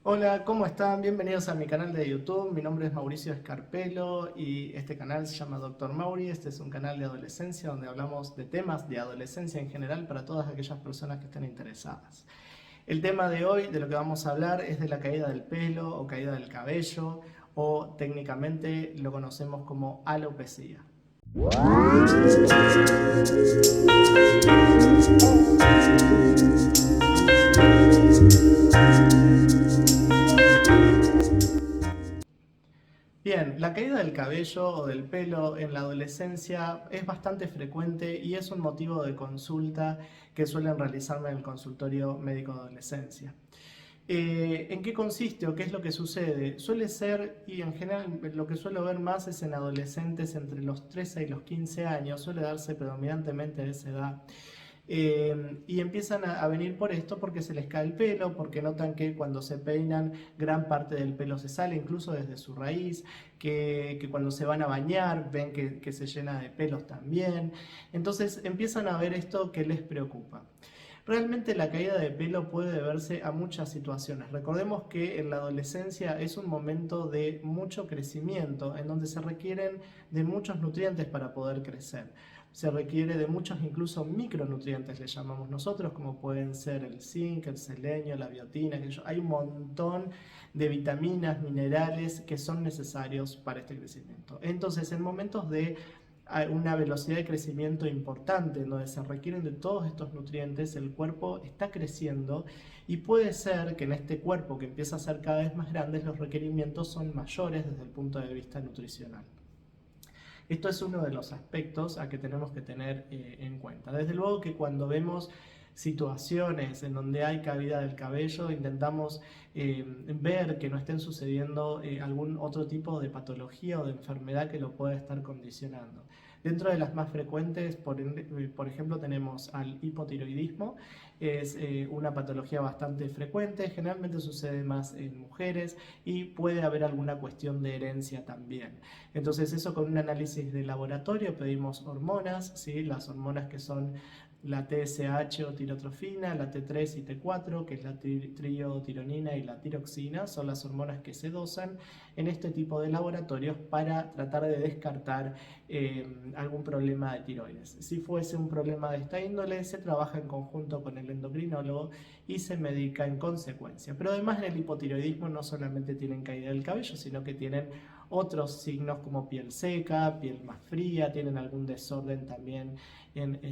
Hola, ¿cómo están? Bienvenidos a mi canal de YouTube. Mi nombre es Mauricio Escarpelo y este canal se llama Dr. Mauri. Este es un canal de adolescencia donde hablamos de temas de adolescencia en general para todas aquellas personas que estén interesadas. El tema de hoy, de lo que vamos a hablar, es de la caída del pelo o caída del cabello, o técnicamente lo conocemos como alopecia. Bien, la caída del cabello o del pelo en la adolescencia es bastante frecuente y es un motivo de consulta que suelen realizarme en el consultorio médico de adolescencia. ¿En qué consiste o qué es lo que sucede? Suele ser, y en general lo que suelo ver más es en adolescentes entre los 13 y los 15 años, suele darse predominantemente a esa edad. Y empiezan a venir por esto porque se les cae el pelo, porque notan que cuando se peinan gran parte del pelo se sale, incluso desde su raíz, que cuando se van a bañar ven que se llena de pelos también. Entonces empiezan a ver esto que les preocupa. Realmente la caída de pelo puede deberse a muchas situaciones. Recordemos que en la adolescencia es un momento de mucho crecimiento, en donde se requieren de muchos nutrientes para poder crecer. Se requiere de muchos incluso micronutrientes, le llamamos nosotros, como pueden ser el zinc, el selenio, la biotina, hay un montón de vitaminas, minerales que son necesarios para este crecimiento. Entonces, en momentos de una velocidad de crecimiento importante, en donde se requieren de todos estos nutrientes, el cuerpo está creciendo y puede ser que en este cuerpo que empieza a ser cada vez más grande, los requerimientos son mayores desde el punto de vista nutricional. Esto es uno de los aspectos a que tenemos que tener en cuenta. Desde luego que cuando vemos situaciones en donde hay caída del cabello, intentamos ver que no estén sucediendo algún otro tipo de patología o de enfermedad que lo pueda estar condicionando. Dentro de las más frecuentes, por ejemplo, tenemos al hipotiroidismo. Es una patología bastante frecuente, generalmente sucede más en mujeres y puede haber alguna cuestión de herencia también. Entonces eso con un análisis de laboratorio pedimos hormonas, ¿sí? Las hormonas que son la TSH o tirotrofina, la T3 y T4, que es la triotironina y la tiroxina, son las hormonas que se dosan en este tipo de laboratorios para tratar de descartar algún problema de tiroides. Si fuese un problema de esta índole, se trabaja en conjunto con el endocrinólogo y se medica en consecuencia. Pero además en el hipotiroidismo no solamente tienen caída del cabello, sino que tienen otros signos como piel seca, piel más fría, tienen algún desorden también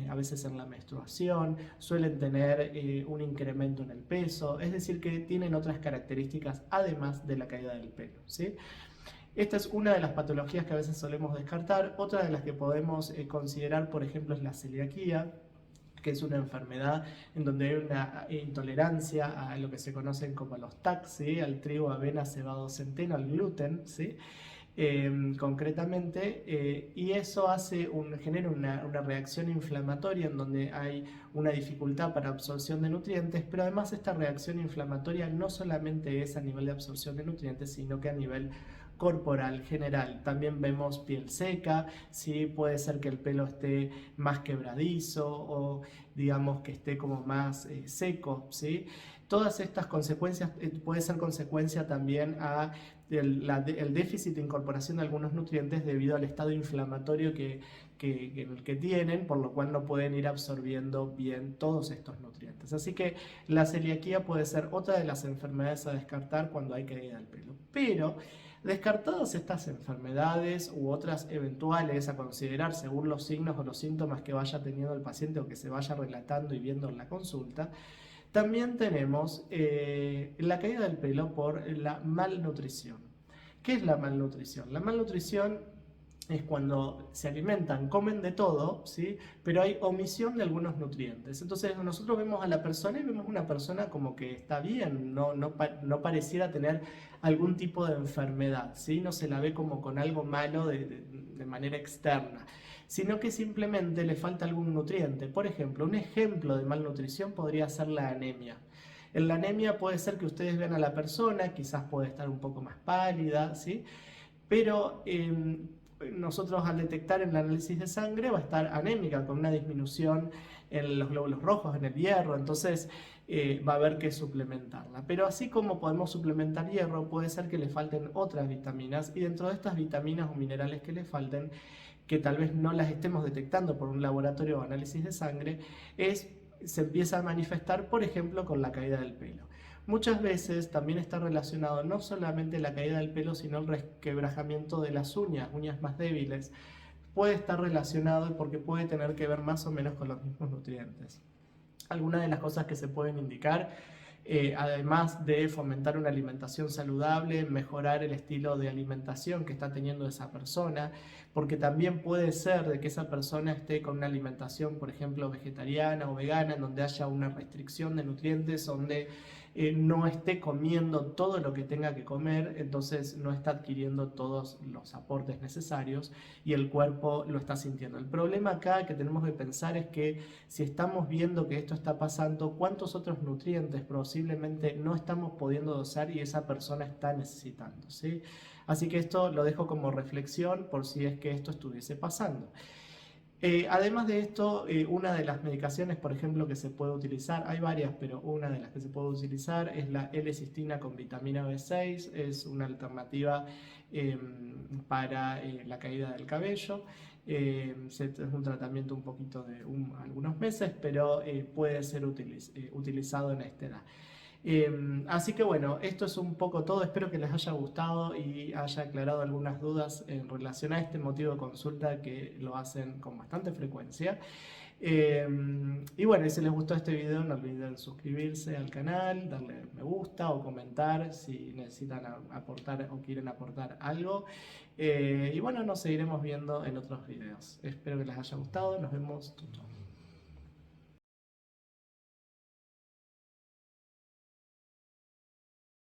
a veces en la menstruación, suelen tener un incremento en el peso, es decir que tienen otras características además de la caída del pelo, ¿sí? Esta es una de las patologías que a veces solemos descartar. Otra de las que podemos considerar, por ejemplo, es la celiaquía, que es una enfermedad en donde hay una intolerancia a lo que se conocen como los TAC, ¿sí? Al trigo, avena, cebado, centeno, al gluten, ¿sí? Concretamente, y eso genera una reacción inflamatoria en donde hay una dificultad para absorción de nutrientes, pero además esta reacción inflamatoria no solamente es a nivel de absorción de nutrientes, sino que a nivel corporal general. También vemos piel seca, ¿sí? Puede ser que el pelo esté más quebradizo o digamos que esté como más seco, ¿sí? Todas estas consecuencias puede ser consecuencia también a el déficit de incorporación de algunos nutrientes debido al estado inflamatorio en el que tienen, por lo cual no pueden ir absorbiendo bien todos estos nutrientes. Así que la celiaquía puede ser otra de las enfermedades a descartar cuando hay caída del pelo. Pero descartadas estas enfermedades u otras eventuales a considerar según los signos o los síntomas que vaya teniendo el paciente o que se vaya relatando y viendo en la consulta, también tenemos la caída del pelo por la malnutrición. ¿Qué es la malnutrición? La malnutrición es cuando se alimentan, comen de todo, ¿sí? Pero hay omisión de algunos nutrientes. Entonces nosotros vemos a la persona y vemos una persona como que está bien, no pareciera tener algún tipo de enfermedad, ¿sí? No se la ve como con algo malo de manera externa, sino que simplemente le falta algún nutriente. Por ejemplo, un ejemplo de malnutrición podría ser la anemia. En la anemia puede ser que ustedes vean a la persona, quizás puede estar un poco más pálida, ¿sí? Pero nosotros al detectar en el análisis de sangre va a estar anémica, con una disminución en los glóbulos rojos, en el hierro. Entonces va a haber que suplementarla. Pero así como podemos suplementar hierro, puede ser que le falten otras vitaminas y dentro de estas vitaminas o minerales que le falten, que tal vez no las estemos detectando por un laboratorio o análisis de sangre, se empieza a manifestar, por ejemplo, con la caída del pelo. Muchas veces también está relacionado no solamente la caída del pelo, sino el resquebrajamiento de las uñas más débiles. Puede estar relacionado porque puede tener que ver más o menos con los mismos nutrientes. Algunas de las cosas que se pueden indicar, además de fomentar una alimentación saludable, mejorar el estilo de alimentación que está teniendo esa persona, porque también puede ser de que esa persona esté con una alimentación, por ejemplo, vegetariana o vegana, en donde haya una restricción de nutrientes, donde no esté comiendo todo lo que tenga que comer, entonces no está adquiriendo todos los aportes necesarios y el cuerpo lo está sintiendo. El problema acá que tenemos que pensar es que si estamos viendo que esto está pasando, ¿cuántos otros nutrientes posiblemente no estamos pudiendo dosar y esa persona está necesitando? ¿Sí? Así que esto lo dejo como reflexión por si es que esto estuviese pasando. Además de esto, una de las medicaciones, por ejemplo, que se puede utilizar, hay varias, pero una de las que se puede utilizar es la L-cistina con vitamina B6, es una alternativa para la caída del cabello. Es un tratamiento un poquito de algunos meses, pero puede ser utilizado en esta edad. Así que bueno, esto es un poco todo, espero que les haya gustado y haya aclarado algunas dudas en relación a este motivo de consulta que lo hacen con bastante frecuencia. Y bueno, si les gustó este video no olviden suscribirse al canal, darle me gusta o comentar si necesitan aportar o quieren aportar algo. Y bueno, nos seguiremos viendo en otros videos. Espero que les haya gustado, nos vemos. Chau, chau.